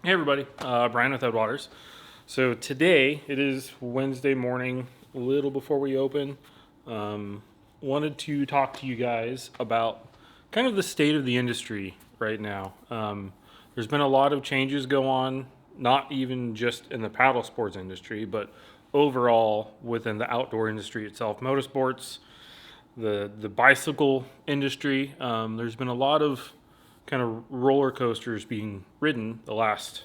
Hey everybody, Brian with Headwaters. So today it is Wednesday morning, a little before we open. Wanted to talk to you guys about kind of the state of the industry right now. There's been a lot of changes go on, not even just in the paddle sports industry, but overall within the outdoor industry itself, motorsports, the bicycle industry. There's been a lot of kind of roller coasters being ridden the last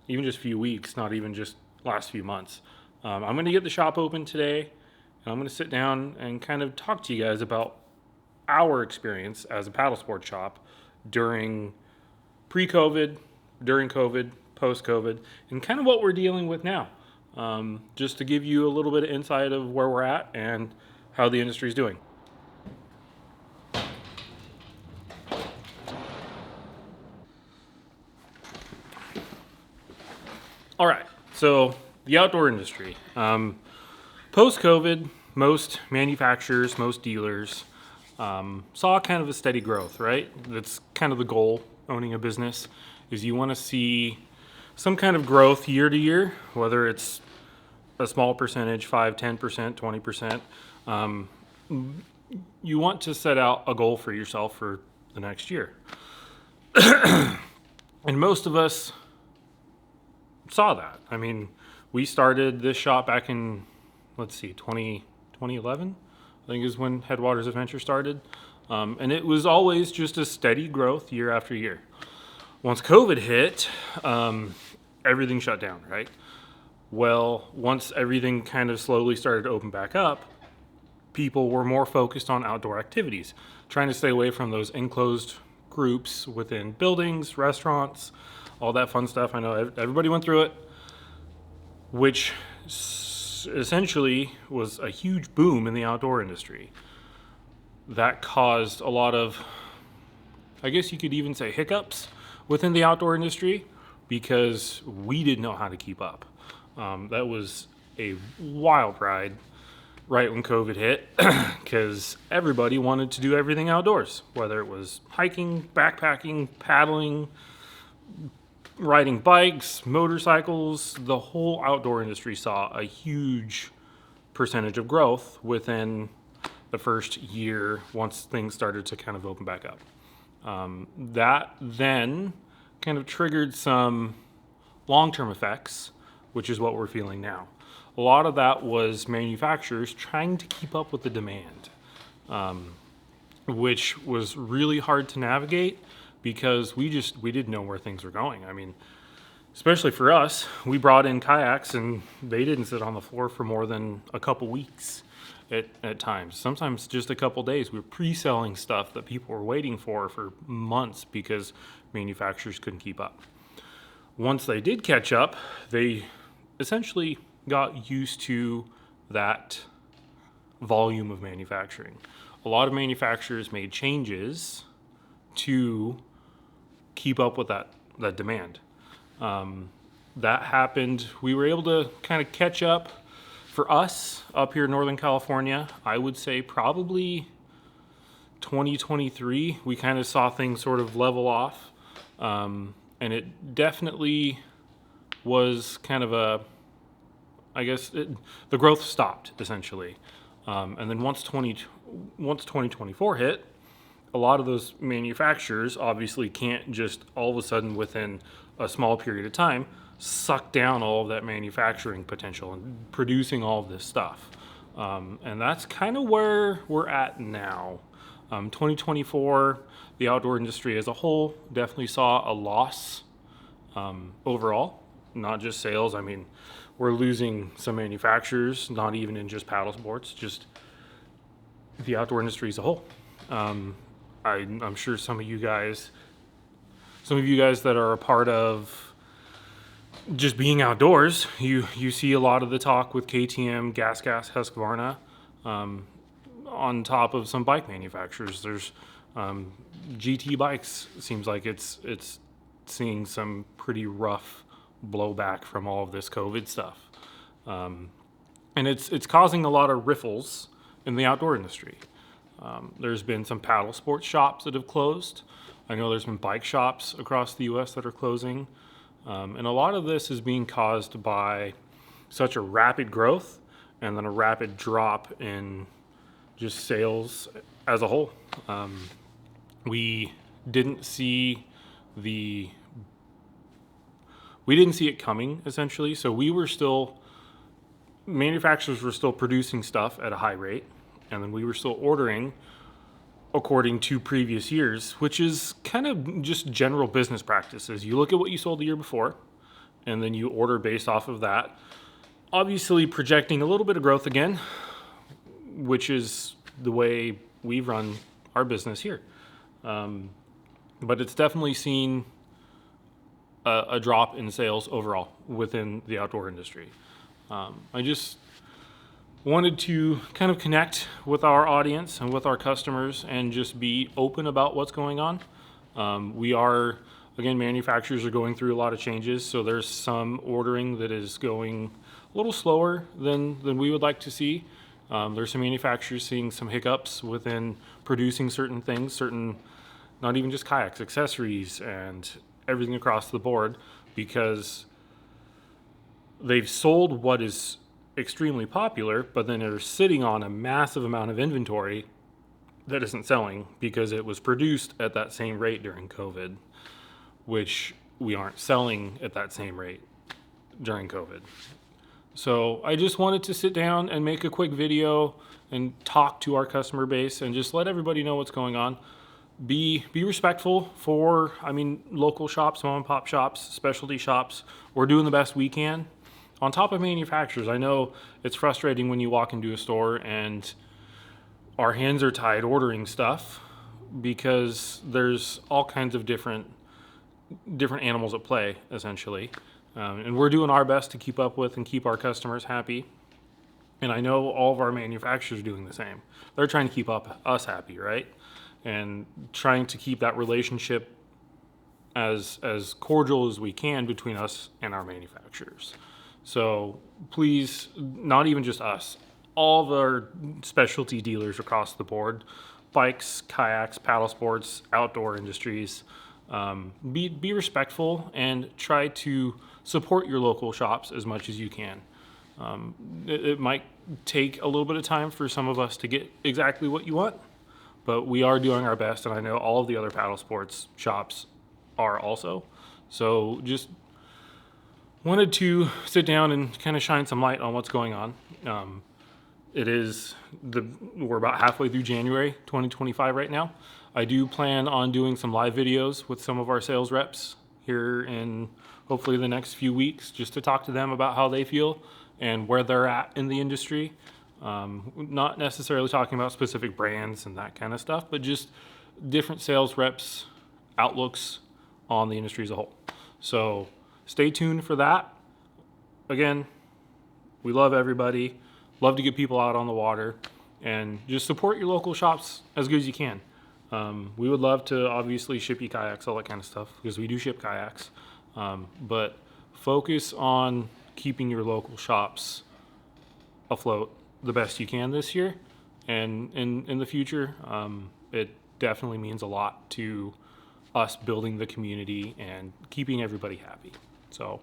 even just few weeks, not even just last few months. I'm going to get the shop open today, and I'm going to sit down and kind of talk to you guys about our experience as a paddle sport shop during pre-COVID, during COVID, post-COVID, and kind of what we're dealing with now. Just to give you a little bit of insight of where we're at and how the industry is doing. All right, so the outdoor industry. Post-COVID, most manufacturers, most dealers saw kind of a steady growth, right? That's kind of the goal owning a business, is you want to see some kind of growth year to year, whether it's a small percentage, 5, 10%, 20%. You want to set out a goal for yourself for the next year. And most of us saw that. I mean, we started this shop back in, 2011, I think is when Headwaters Adventure started. And it was always just a steady growth year after year. Once COVID hit, everything shut down, right? Well, once everything kind of slowly started to open back up, people were more focused on outdoor activities, trying to stay away from those enclosed groups within buildings, restaurants, all that fun stuff. I know everybody went through it, which essentially was a huge boom in the outdoor industry. That caused a lot of, I guess you could even say, hiccups within the outdoor industry because we didn't know how to keep up. That was a wild ride right when COVID hit because everybody wanted to do everything outdoors, whether it was hiking, backpacking, paddling, riding bikes, motorcycles. The whole outdoor industry saw a huge percentage of growth within the first year once things started to kind of open back up. That then kind of triggered some long-term effects, which is what we're feeling now. A lot of that was manufacturers trying to keep up with the demand, which was really hard to navigate because we didn't know where things were going. I mean, especially for us, we brought in kayaks and they didn't sit on the floor for more than a couple weeks at times. Sometimes just a couple days. We were pre-selling stuff that people were waiting for months because manufacturers couldn't keep up. Once they did catch up, they essentially got used to that volume of manufacturing. A lot of manufacturers made changes to keep up with that demand. That happened. We were able to kind of catch up. For us up here in Northern California, I would say probably 2023, we kind of saw things sort of level off. And it definitely was kind of the growth stopped essentially. And then once 2024 hit, a lot of those manufacturers obviously can't just all of a sudden within a small period of time suck down all of that manufacturing potential and producing all of this stuff. And that's kind of where we're at now. 2024, the outdoor industry as a whole definitely saw a loss overall, not just sales. I mean, we're losing some manufacturers, not even in just paddle sports, just the outdoor industry as a whole. I'm sure some of you guys that are a part of just being outdoors, you see a lot of the talk with KTM, Gas, Husqvarna, on top of some bike manufacturers. There's GT bikes. Seems like it's seeing some pretty rough blowback from all of this COVID stuff, and it's causing a lot of riffles in the outdoor industry. There's been some paddle sports shops that have closed. I know there's been bike shops across the U.S. that are closing. And a lot of this is being caused by such a rapid growth and then a rapid drop in just sales as a whole. We didn't see the we didn't see it coming, essentially. So manufacturers were still producing stuff at a high rate, and then we were still ordering according to previous years, which is kind of just general business practices. You look at what you sold the year before, and then you order based off of that. Obviously projecting a little bit of growth again, which is the way we run our business here. But it's definitely seen a drop in sales overall within the outdoor industry. I just wanted to kind of connect with our audience and with our customers and just be open about what's going on. Manufacturers are going through a lot of changes, so there's some ordering that is going a little slower than we would like to see. There's some manufacturers seeing some hiccups within producing certain things, not even just kayaks, accessories, and everything across the board, because they've sold what is extremely popular, but then they're sitting on a massive amount of inventory that isn't selling because it was produced at that same rate during COVID, which we aren't selling at that same rate during COVID. So I just wanted to sit down and make a quick video and talk to our customer base and just let everybody know what's going on. Be respectful for, local shops, mom and pop shops, specialty shops. We're doing the best we can. On top of manufacturers, I know it's frustrating when you walk into a store and our hands are tied ordering stuff because there's all kinds of different animals at play, essentially. And we're doing our best to keep up with and keep our customers happy. And I know all of our manufacturers are doing the same. They're trying to keep us happy, right? And trying to keep that relationship as cordial as we can between us and our manufacturers. So please, not even just us, all of our specialty dealers across the board, bikes, kayaks, paddle sports, outdoor industries, be respectful and try to support your local shops as much as you can. It might take a little bit of time for some of us to get exactly what you want, but we are doing our best, and I know all of the other paddle sports shops are also. So just wanted to sit down and kind of shine some light on what's going on. We're about halfway through January 2025 right now. I do plan on doing some live videos with some of our sales reps here in hopefully the next few weeks, just to talk to them about how they feel and where they're at in the industry. Not necessarily talking about specific brands and that kind of stuff, but just different sales reps' outlooks on the industry as a whole. So stay tuned for that. Again, we love everybody, love to get people out on the water, and just support your local shops as good as you can. We would love to obviously ship you kayaks, all that kind of stuff, because we do ship kayaks. But focus on keeping your local shops afloat the best you can this year, and in the future. It definitely means a lot to us building the community and keeping everybody happy. So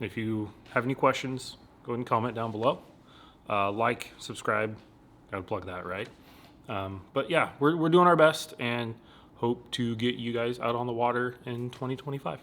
if you have any questions, go ahead and comment down below. Like, subscribe, gotta plug that, right? But yeah, we're doing our best and hope to get you guys out on the water in 2025.